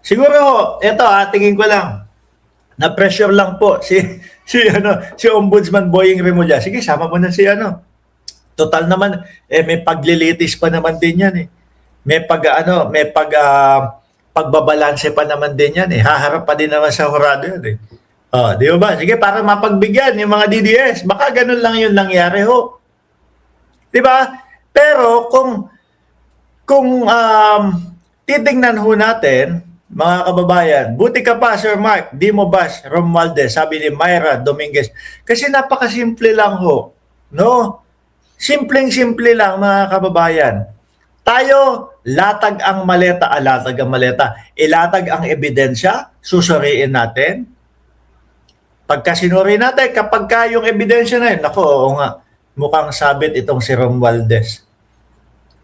Siguro, eto tingin ko lang, na-pressure lang po si Ombudsman Boying Remulla. Sige, sama mo na si ano. Total naman, may paglilitis pa naman din yan eh. May pagbabalanse pa naman din yan eh. Haharap pa din naman sa hurado yan eh. Oh, di ba? Sige, para mapagbigyan yung mga DDS. Baka ganun lang yung nangyari ho. Di ba? Pero kung titingnan ho natin, mga kababayan, buti ka pa, Sir Mark, di mo bash Romualdez, sabi ni Myra Dominguez. Kasi napakasimple lang ho. No? Simpleng-simple lang, mga kababayan. Tayo, latag ang maleta, ilatag ang ebidensya, susuriin natin. Pagka sinuri natin, kapag yung ebidensya na yun, nako, oo nga, mukhang sabit itong si Romualdez.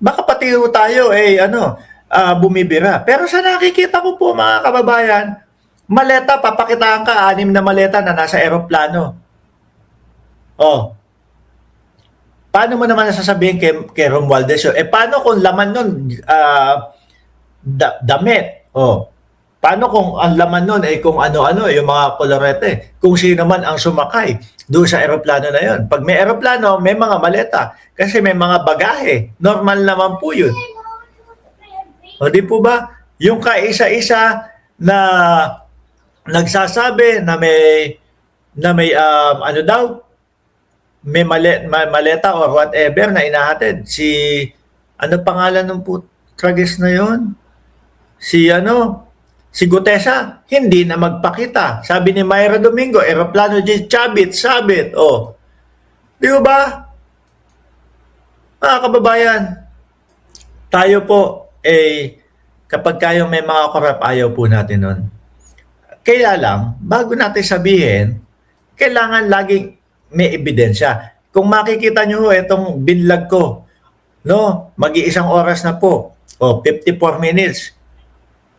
Baka pati tayo, bumibira. Pero sa nakikita ko po, mga kababayan, maleta, papakitaan ka, 6 na maleta na nasa eroplano. Oh, paano mo naman nasasabihin kay Romualdez yun? Paano kung laman nun, damit? Oh, paano kung ang laman nun kung ano-ano, yung mga kolorete? Kung sino man ang sumakay doon sa eroplano na yun. Pag may eroplano, may mga maleta. Kasi may mga bagahe. Normal naman po yun. O di po ba? Yung kaisa-isa na nagsasabi na may ano daw, may maleta or whatever na inahatid. Ano pangalan ng tragis na yon? Si Gutesa, hindi na magpakita. Sabi ni Myra Domingo, eroplano di sabit. Oh. Di ba? Mga kababayan, tayo po, kapag kayo may mga korap, ayaw po natin nun. Kaya lang, bago natin sabihin, kailangan laging may ebidensya. Kung makikita nyo itong binlag ko, no, mag-iisang oras na po, 54 minutes.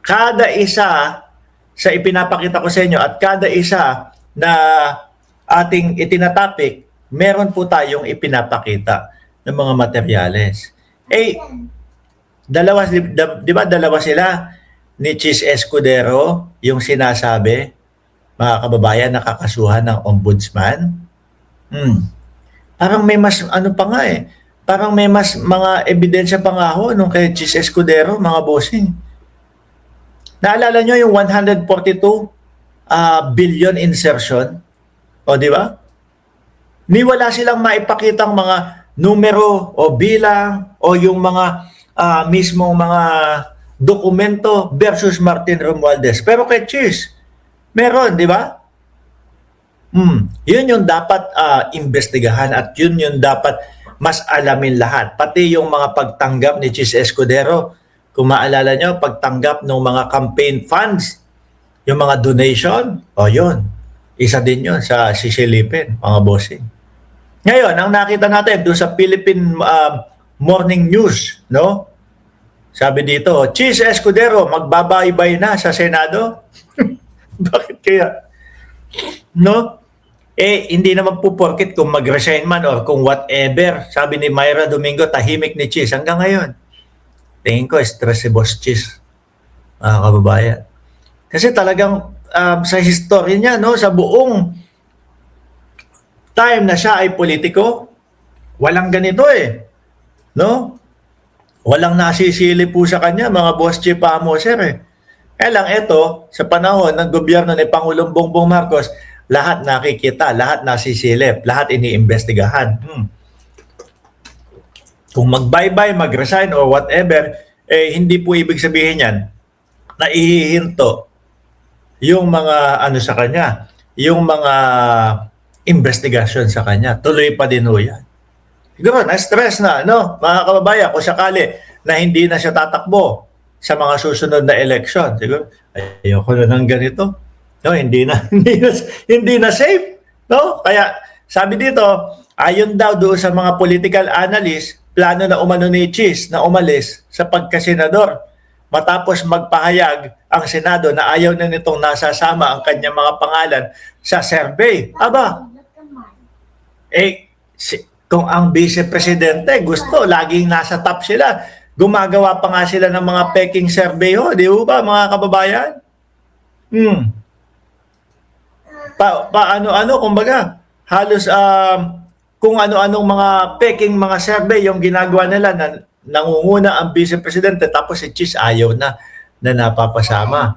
Kada isa sa ipinapakita ko sa inyo at kada isa na ating itinatapik, meron po tayong ipinapakita ng mga materyales. Di ba dalawa sila ni Chis Escudero yung sinasabi, mga kababayan, nakakasuhan ng ombudsman? Parang may mas parang may mas mga ebidensya pa nga ho nung kay Chis Escudero, mga bossing. Naalala nyo yung 142 billion insertion? O di ba? Ni wala silang maipakitang mga numero o bilang o yung mga mismong mga dokumento versus Martin Romualdez. Pero kay Chis, meron, di ba? Yun yung dapat investigahan at yun yung dapat mas alamin lahat. Pati yung mga pagtanggap ni Chis Escudero, kung maalala nyo, pagtanggap ng mga campaign funds, yung mga donation, yun. Isa din yun sa sisilipin, mga bossing. Ngayon, ang nakita natin doon sa Philippine Morning News, no? Sabi dito, Chis Escudero, magbabaybay na sa Senado? Bakit kaya? No? Hindi naman po porket kung mag-resign man or kung whatever. Sabi ni Myra Domingo, tahimik ni Chis. Hanggang ngayon, tingin ko, stress si Boss Chis. Mga kababayan. Kasi talagang sa history niya, no, sa buong time na siya ay politiko, walang ganito no? Walang nasisili po sa kanya, mga Boss Chief Amoser Kaya lang ito, sa panahon ng gobyerno ni Pangulong Bongbong Marcos, lahat nakikita, lahat nasisilip, lahat iniimbestigahan. Kung mag-bye-bye, mag-resign or whatever, hindi po ibig sabihin yan na ihihinto yung mga sa kanya, yung mga investigation sa kanya. Tuloy pa din ho yan. Siguro, na-stress na, no? Mga kababayan, kung sakali na hindi na siya tatakbo sa mga susunod na election. Siguro, ayoko na ng ganito. No, hindi na safe, no? Kaya sabi dito, ayon daw doon sa mga political analyst, plano na umano ni Chis na umalis sa pagkasenador matapos magpahayag ang Senado na ayaw na nitong nasasama ang kanyang mga pangalan sa survey. Aba, kung ang vice presidente gusto laging nasa top sila, Gumagawa pa nga sila ng mga peking survey ho, di ba mga kababayan? Paano-ano, kumbaga, halos kung ano-anong mga peking mga survey yung ginagawa nila na nangunguna ang Vice Presidente tapos si Chis ayaw na napapasama.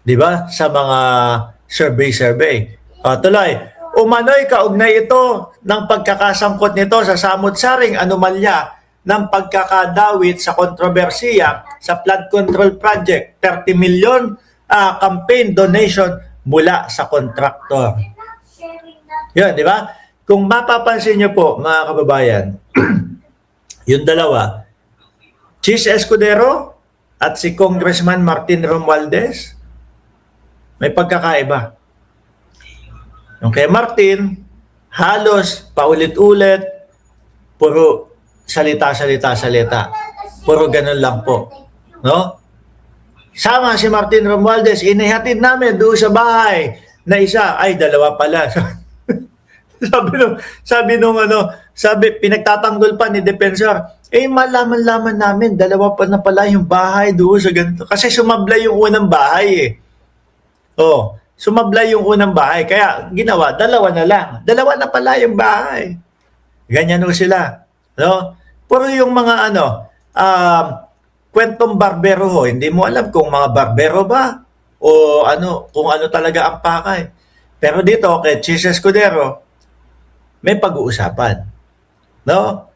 Di ba? Sa mga survey. Tuloy, umano'y kaugnay ito ng pagkakasangkot nito sa samot-saring anomalya ng pagkakadawit sa kontrobersiya sa flood control project, 30 million campaign donation mula sa kontraktor. Yun, di ba? Kung mapapansin niyo po, mga kababayan, yung dalawa, Chis Escudero at si Congressman Martin Romualdez, may pagkakaiba. Yung kay Martin, halos paulit-ulit, puro salita. Puro ganun lang po. No? Sama si Martin Romualdez, inihatid namin doon sa bahay na isa, ay dalawa pala. sabi pinagtatanggol pa ni Defensor, malaman-laman namin, dalawa pa na pala yung bahay doon sa ganito. Kasi sumablay yung unang bahay eh. Sumablay yung unang bahay. Kaya ginawa, dalawa na lang. Dalawa na pala yung bahay. Ganyan ho sila. No? Puro yung mga kwentong barbero ho. Hindi mo alam kung mga barbero ba o kung ano talaga ang pakay. Pero dito, kay Chis Escudero, may pag-uusapan. No?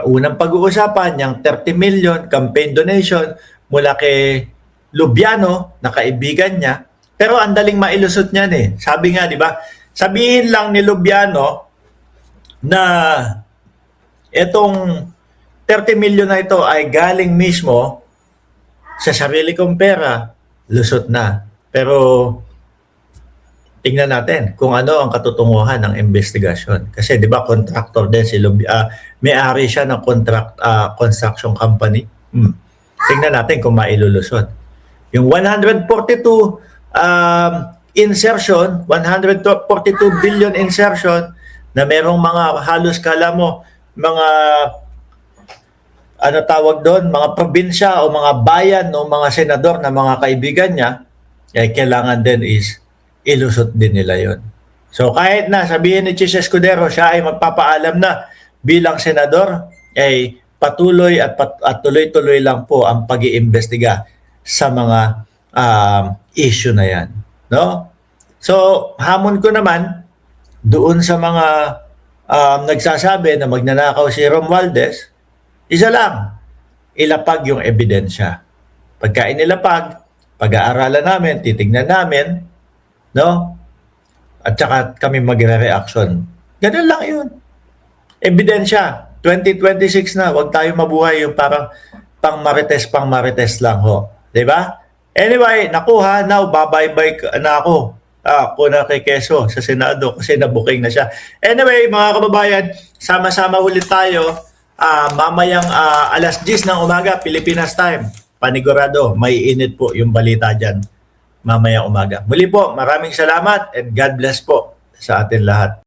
Unang pag-uusapan, yung 30 million campaign donation mula kay Lubiano, na kaibigan niya. Pero ang daling mailusot niyan eh. Sabi nga, di ba? Sabihin lang ni Lubiano na itong 30 million na ito ay galing mismo sa sarili kong pera, lusot na. Pero tingnan natin kung ano ang katotohanan ng investigasyon. Kasi di ba contractor din si may-ari siya ng construction company. Tingnan natin kung mailulusot. Yung 142 insertion, 142 billion insertion na merong mga halos kala mo mga tawag doon, mga probinsya o mga bayan o mga senador na mga kaibigan niya, kailangan din is ilusot din nila yon. So kahit na sabihin ni Chis Escudero siya ay magpapaalam na bilang senador, ay patuloy at tuloy-tuloy lang po ang pag-iimbestiga sa mga issue na yan. No? So hamon ko naman doon sa mga nagsasabi na magnanakaw si Romualdez, isa lang, ilapag yung ebidensya. Pagka inilapag, pag-aaralan namin, titignan namin, no? At saka kami magre-reaction. Ganun lang yun. Ebidensya. 2026 na, wag tayo mabuhay yung parang pang-marites lang ho. Diba? Anyway, nakuha, now babay-bye na ako. Ako na kay Quezon sa Senado kasi nabuking na siya. Anyway, mga kababayan, sama-sama ulit tayo. Mamayang alas 10 ng umaga, Pilipinas time. Panigurado, may init po yung balita dyan mamayang umaga. Muli po, maraming salamat and God bless po sa atin lahat.